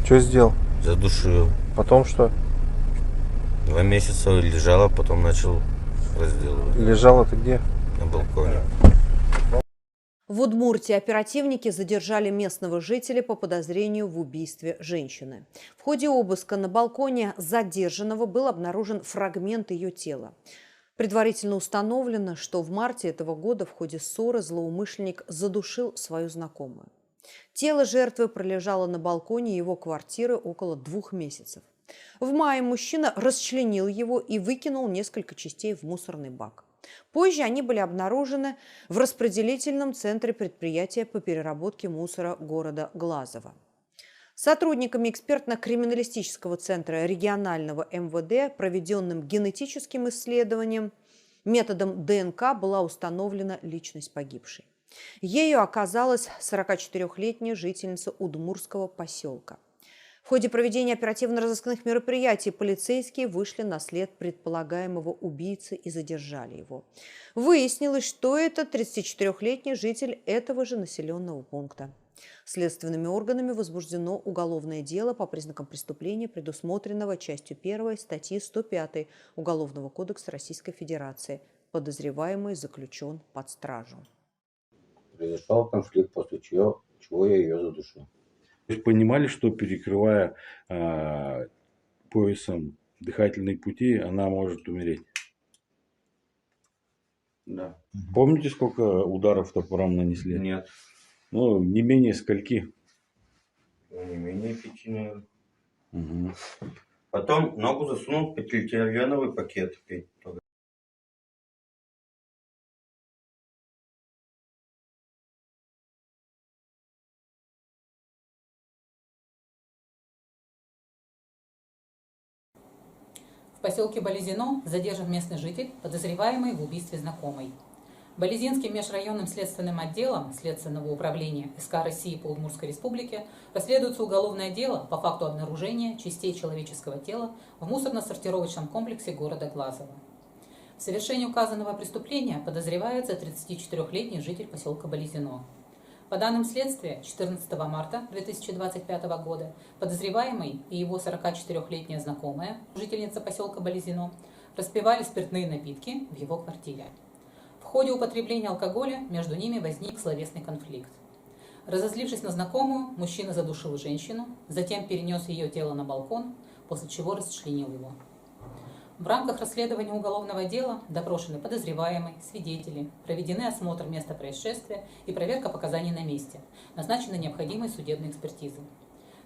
Что сделал? Задушил. Потом что? 2 месяца лежала, потом начал разделывать. Лежала ты где? На балконе. В Удмуртии оперативники задержали местного жителя по подозрению в убийстве женщины. В ходе обыска на балконе задержанного был обнаружен фрагмент ее тела. Предварительно установлено, что в марте этого года в ходе ссоры злоумышленник задушил свою знакомую. Тело жертвы пролежало на балконе его квартиры около 2 месяцев. В мае мужчина расчленил его и выкинул несколько частей в мусорный бак. Позже они были обнаружены в распределительном центре предприятия по переработке мусора города Глазово. Сотрудниками экспертно-криминалистического центра регионального МВД, проведенным генетическим исследованием, методом ДНК была установлена личность погибшей. Ею оказалась 44-летняя жительница Удмуртского поселка. В ходе проведения оперативно-розыскных мероприятий полицейские вышли на след предполагаемого убийцы и задержали его. Выяснилось, что это 34-летний житель этого же населенного пункта. Следственными органами возбуждено уголовное дело по признакам преступления, предусмотренного частью 1 статьи 105 Уголовного кодекса Российской Федерации. Подозреваемый заключен под стражу. Произошел конфликт, после чего я ее задушил. То есть понимали, что перекрывая поясом дыхательные пути, она может умереть? Да. Помните, сколько ударов топором нанесли? Нет. Ну, не менее скольки? Не менее 5, наверное. Угу. Потом ногу засунул в полиэтиленовый пакет. В поселке Болезино задержан местный житель, подозреваемый в убийстве знакомой. Болезинским межрайонным следственным отделом Следственного управления СК России по Удмуртской республике расследуется уголовное дело по факту обнаружения частей человеческого тела в мусорно-сортировочном комплексе города Глазово. В совершении указанного преступления подозревается 34-летний житель поселка Болезино. По данным следствия, 14 марта 2025 года подозреваемый и его 44-летняя знакомая, жительница поселка Болезино, распивали спиртные напитки в его квартире. В ходе употребления алкоголя между ними возник словесный конфликт. Разозлившись на знакомую, мужчина задушил женщину, затем перенес ее тело на балкон, после чего расчленил его. В рамках расследования уголовного дела допрошены подозреваемый, свидетели, проведены осмотр места происшествия и проверка показаний на месте, назначены необходимые судебные экспертизы.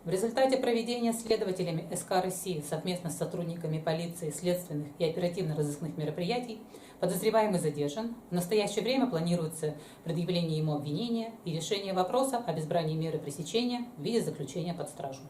В результате проведения следователями СК России совместно с сотрудниками полиции, следственных и оперативно-розыскных мероприятий подозреваемый задержан. В настоящее время планируется предъявление ему обвинения и решение вопроса об избрании меры пресечения в виде заключения под стражу.